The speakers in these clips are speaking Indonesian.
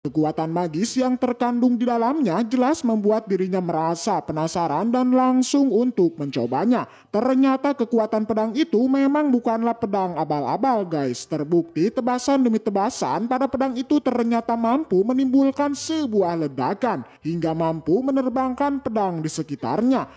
Kekuatan magis yang terkandung di dalamnya jelas membuat dirinya merasa penasaran dan langsung untuk mencobanya. Ternyata kekuatan pedang itu memang bukanlah pedang abal-abal guys. Terbukti tebasan demi tebasan pada pedang itu ternyata mampu menimbulkan sebuah ledakan hingga mampu menerbangkan pedang di sekitarnya.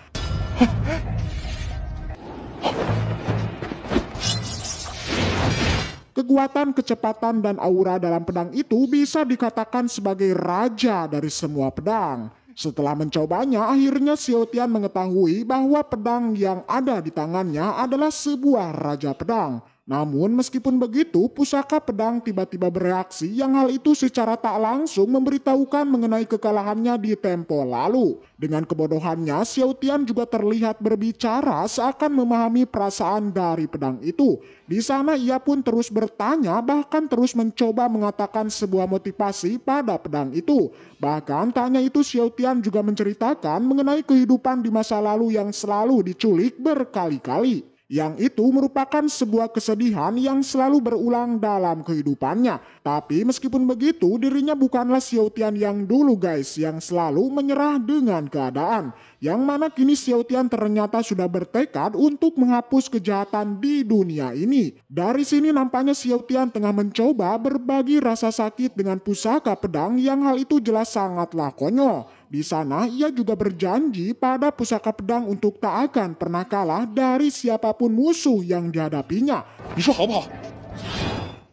Kekuatan, kecepatan, dan aura dalam pedang itu bisa dikatakan sebagai raja dari semua pedang. Setelah mencobanya, akhirnya Xiao Tian mengetahui bahwa pedang yang ada di tangannya adalah sebuah raja pedang. Namun meskipun begitu, pusaka pedang tiba-tiba bereaksi yang hal itu secara tak langsung memberitahukan mengenai kekalahannya di tempo lalu. Dengan kebodohannya, Xiao Tian juga terlihat berbicara seakan memahami perasaan dari pedang itu. Di sana ia pun terus bertanya, bahkan terus mencoba mengatakan sebuah motivasi pada pedang itu. Bahkan tanya itu Xiao Tian juga menceritakan mengenai kehidupan di masa lalu yang selalu diculik berkali-kali. Yang itu merupakan sebuah kesedihan yang selalu berulang dalam kehidupannya. Tapi meskipun begitu, dirinya bukanlah Xiao Tian yang dulu guys, yang selalu menyerah dengan keadaan. Yang mana kini Xiao Tian ternyata sudah bertekad untuk menghapus kejahatan di dunia ini. Dari sini nampaknya Xiao Tian tengah mencoba berbagi rasa sakit dengan pusaka pedang yang hal itu jelas sangatlah konyol. Di sana ia juga berjanji pada pusaka pedang untuk tak akan pernah kalah dari siapapun musuh yang dihadapinya.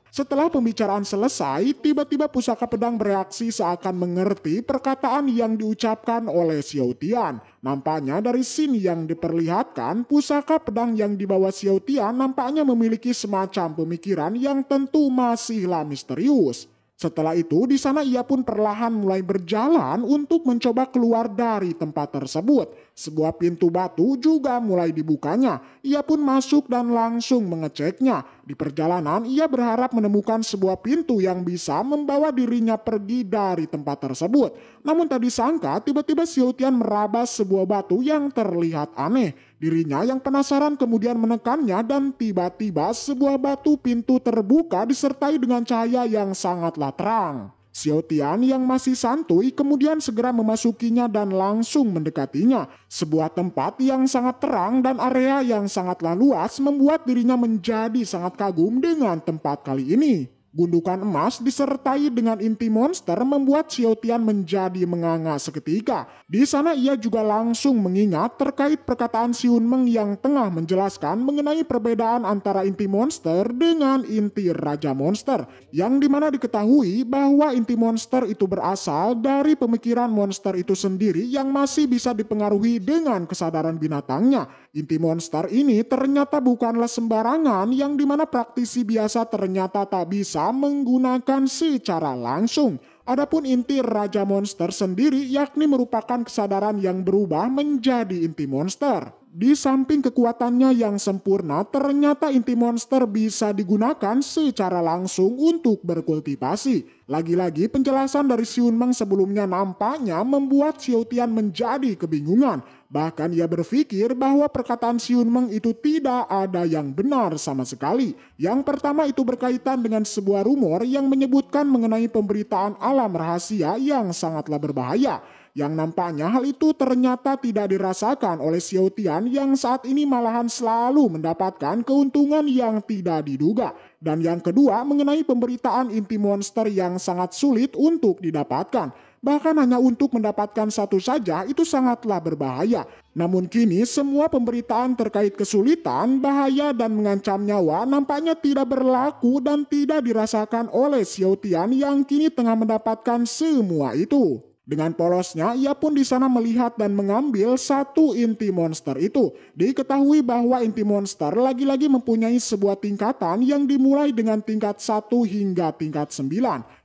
Setelah pembicaraan selesai, tiba-tiba pusaka pedang bereaksi seakan mengerti perkataan yang diucapkan oleh Xiao Tian. Nampaknya dari scene yang diperlihatkan, pusaka pedang yang dibawa Xiao Tian nampaknya memiliki semacam pemikiran yang tentu masihlah misterius. Setelah itu, di sana ia pun perlahan mulai berjalan untuk mencoba keluar dari tempat tersebut. Sebuah pintu batu juga mulai dibukanya. Ia pun masuk dan langsung mengeceknya. Di perjalanan, ia berharap menemukan sebuah pintu yang bisa membawa dirinya pergi dari tempat tersebut. Namun tak disangka, tiba-tiba Xiao Tian meraba sebuah batu yang terlihat aneh. Dirinya yang penasaran kemudian menekannya dan tiba-tiba sebuah batu pintu terbuka disertai dengan cahaya yang sangatlah terang. Xiao Tian yang masih santuy kemudian segera memasukinya dan langsung mendekatinya. Sebuah tempat yang sangat terang dan area yang sangatlah luas membuat dirinya menjadi sangat kagum dengan tempat kali ini. Gundukan emas disertai dengan inti monster membuat Xiao Tian menjadi menganga seketika. Di sana ia juga langsung mengingat terkait perkataan Si Hunmeng yang tengah menjelaskan mengenai perbedaan antara inti monster dengan inti raja monster. Yang dimana diketahui bahwa inti monster itu berasal dari pemikiran monster itu sendiri yang masih bisa dipengaruhi dengan kesadaran binatangnya. Inti monster ini ternyata bukanlah sembarangan yang dimana praktisi biasa ternyata tak bisa menggunakan secara langsung. Adapun inti raja monster sendiri yakni merupakan kesadaran yang berubah menjadi inti monster. Di samping kekuatannya yang sempurna, ternyata inti monster bisa digunakan secara langsung untuk berkultivasi. Lagi-lagi penjelasan dari Si Hunmeng sebelumnya nampaknya membuat Xiao Tian menjadi kebingungan. Bahkan ia berpikir bahwa perkataan Si Hunmeng itu tidak ada yang benar sama sekali. Yang pertama itu berkaitan dengan sebuah rumor yang menyebutkan mengenai pemberitaan alam rahasia yang sangatlah berbahaya. Yang nampaknya hal itu ternyata tidak dirasakan oleh Xiao Tian yang saat ini malahan selalu mendapatkan keuntungan yang tidak diduga. Dan yang kedua mengenai pemberitaan inti monster yang sangat sulit untuk didapatkan. Bahkan hanya untuk mendapatkan satu saja itu sangatlah berbahaya. Namun kini semua pemberitaan terkait kesulitan, bahaya dan mengancam nyawa nampaknya tidak berlaku dan tidak dirasakan oleh Xiao Tian yang kini tengah mendapatkan semua itu. Dengan polosnya, ia pun di sana melihat dan mengambil satu inti monster itu. Diketahui bahwa inti monster lagi-lagi mempunyai sebuah tingkatan yang dimulai dengan tingkat 1 hingga tingkat 9.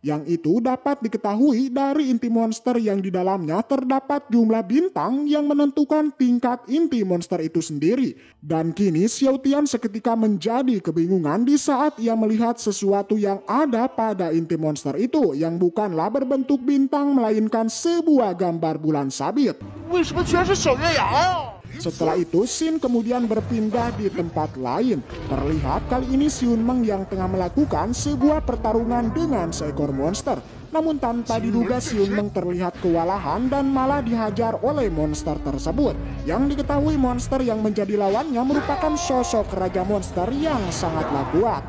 Yang itu dapat diketahui dari inti monster yang di dalamnya terdapat jumlah bintang yang menentukan tingkat inti monster itu sendiri. Dan kini Xiao Tian seketika menjadi kebingungan di saat ia melihat sesuatu yang ada pada inti monster itu yang bukanlah berbentuk bintang melainkan sebuah gambar bulan sabit. Setelah itu, scene kemudian berpindah di tempat lain. Terlihat kali ini Si Hunmeng yang tengah melakukan sebuah pertarungan dengan seekor monster. Namun tanpa diduga Xiun Meng terlihat kewalahan dan malah dihajar oleh monster tersebut. Yang diketahui monster yang menjadi lawannya merupakan sosok Raja Monster yang sangatlah kuat.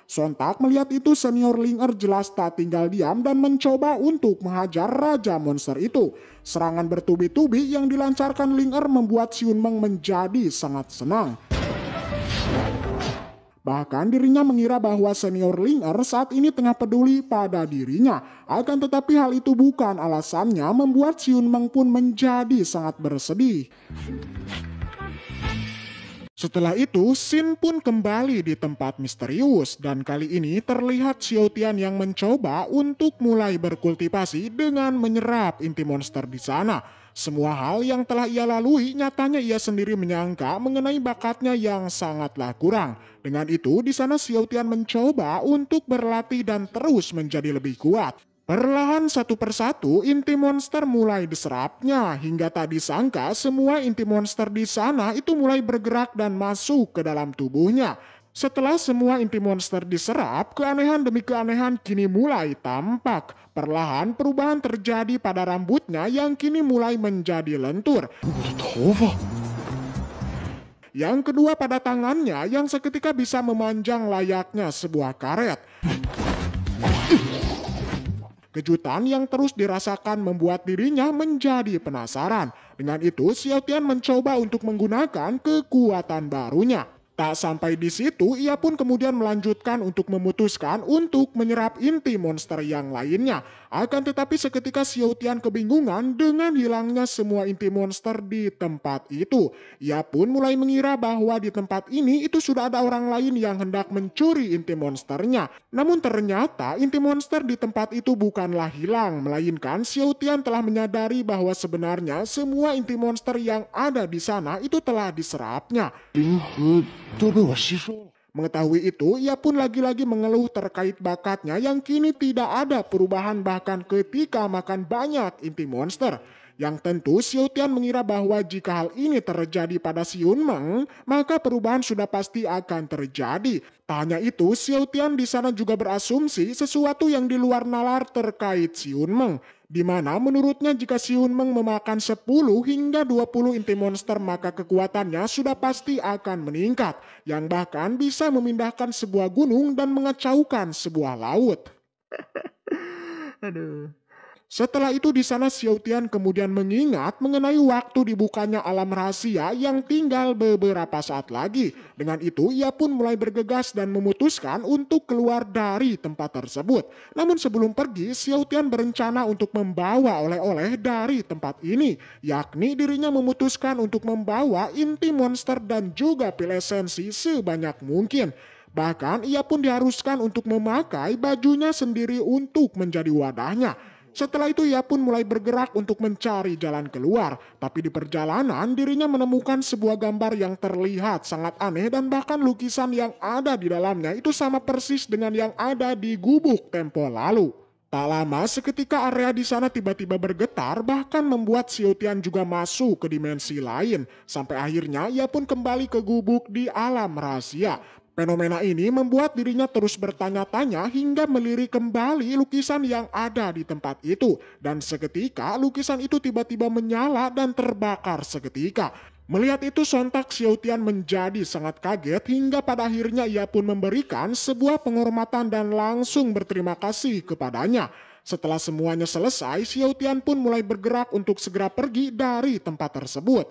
Sontak melihat itu senior Ling jelas tak tinggal diam dan mencoba untuk menghajar Raja Monster itu. Serangan bertubi-tubi yang dilancarkan Ling membuat Xiun Meng menjadi sangat senang. Bahkan dirinya mengira bahwa senior Ling saat ini tengah peduli pada dirinya. Akan tetapi hal itu bukan alasannya membuat Xiun Meng pun menjadi sangat bersedih. Setelah itu, Xin pun kembali di tempat misterius dan kali ini terlihat Xiao Tian yang mencoba untuk mulai berkultivasi dengan menyerap inti monster di sana. Semua hal yang telah ia lalui nyatanya ia sendiri menyangka mengenai bakatnya yang sangatlah kurang. Dengan itu, di sana Xiao Tian mencoba untuk berlatih dan terus menjadi lebih kuat. Perlahan satu persatu inti monster mulai diserapnya hingga tak disangka semua inti monster di sana itu mulai bergerak dan masuk ke dalam tubuhnya. Setelah semua inti monster diserap, keanehan demi keanehan kini mulai tampak. Perlahan perubahan terjadi pada rambutnya yang kini mulai menjadi lentur. Yang kedua pada tangannya yang seketika bisa memanjang layaknya sebuah karet. Kejutan yang terus dirasakan membuat dirinya menjadi penasaran. Dengan itu, Xiao Tian mencoba untuk menggunakan kekuatan barunya. Tak sampai di situ, ia pun kemudian melanjutkan untuk memutuskan untuk menyerap inti monster yang lainnya. Akan tetapi seketika Xiao Tian kebingungan dengan hilangnya semua inti monster di tempat itu. Ia pun mulai mengira bahwa di tempat ini itu sudah ada orang lain yang hendak mencuri inti monsternya. Namun ternyata inti monster di tempat itu bukanlah hilang, melainkan Xiao Tian telah menyadari bahwa sebenarnya semua inti monster yang ada di sana itu telah diserapnya. Mengetahui itu, ia pun lagi-lagi mengeluh terkait bakatnya yang kini tidak ada perubahan bahkan ketika makan banyak inti monster. Yang tentu Xiao Tian mengira bahwa jika hal ini terjadi pada Xiun Meng, maka perubahan sudah pasti akan terjadi. Tak hanya itu, Xiao Tian di sana juga berasumsi sesuatu yang di luar nalar terkait Xiun Meng. Di mana menurutnya jika Xiun Meng memakan 10 hingga 20 inti monster maka kekuatannya sudah pasti akan meningkat. Yang bahkan bisa memindahkan sebuah gunung dan mengacaukan sebuah laut. Aduh. Setelah itu di sana Xiao Tian kemudian mengingat mengenai waktu dibukanya alam rahasia yang tinggal beberapa saat lagi. Dengan itu ia pun mulai bergegas dan memutuskan untuk keluar dari tempat tersebut. Namun sebelum pergi, Xiao Tian berencana untuk membawa oleh-oleh dari tempat ini. Yakni dirinya memutuskan untuk membawa inti monster dan juga pil esensi sebanyak mungkin. Bahkan ia pun diharuskan untuk memakai bajunya sendiri untuk menjadi wadahnya. Setelah itu ia pun mulai bergerak untuk mencari jalan keluar. Tapi di perjalanan dirinya menemukan sebuah gambar yang terlihat sangat aneh dan bahkan lukisan yang ada di dalamnya itu sama persis dengan yang ada di gubuk tempo lalu. Tak lama seketika area di sana tiba-tiba bergetar bahkan membuat Xiao Tian juga masuk ke dimensi lain. Sampai akhirnya ia pun kembali ke gubuk di alam rahasia. Fenomena ini membuat dirinya terus bertanya-tanya hingga melirik kembali lukisan yang ada di tempat itu. Dan seketika lukisan itu tiba-tiba menyala dan terbakar seketika. Melihat itu sontak Xiao Tian menjadi sangat kaget hingga pada akhirnya ia pun memberikan sebuah penghormatan dan langsung berterima kasih kepadanya. Setelah semuanya selesai, Xiao Tian pun mulai bergerak untuk segera pergi dari tempat tersebut.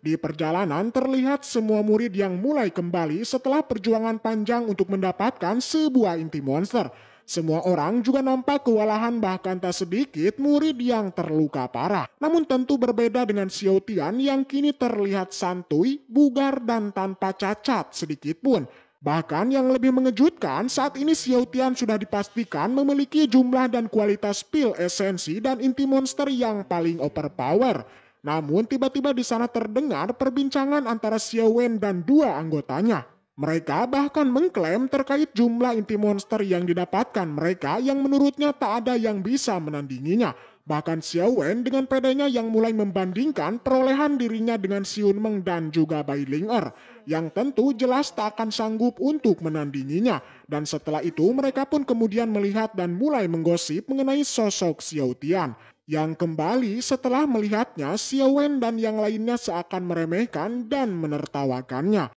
Di perjalanan terlihat semua murid yang mulai kembali setelah perjuangan panjang untuk mendapatkan sebuah inti monster. Semua orang juga nampak kewalahan bahkan tak sedikit murid yang terluka parah. Namun tentu berbeda dengan Xiao Tian yang kini terlihat santuy, bugar dan tanpa cacat sedikit pun. Bahkan yang lebih mengejutkan saat ini Xiao Tian sudah dipastikan memiliki jumlah dan kualitas pil esensi dan inti monster yang paling overpower. Namun tiba-tiba di sana terdengar perbincangan antara Xiao Wen dan dua anggotanya. Mereka bahkan mengklaim terkait jumlah inti monster yang didapatkan mereka yang menurutnya tak ada yang bisa menandinginya. Bahkan Xiao Wen dengan pedenya yang mulai membandingkan perolehan dirinya dengan Xiun Meng dan juga Bai Ling Er, yang tentu jelas tak akan sanggup untuk menandinginya. Dan setelah itu mereka pun kemudian melihat dan mulai menggosip mengenai sosok Xiao Tian. Yang kembali setelah melihatnya, Xiao Wen dan yang lainnya seakan meremehkan dan menertawakannya.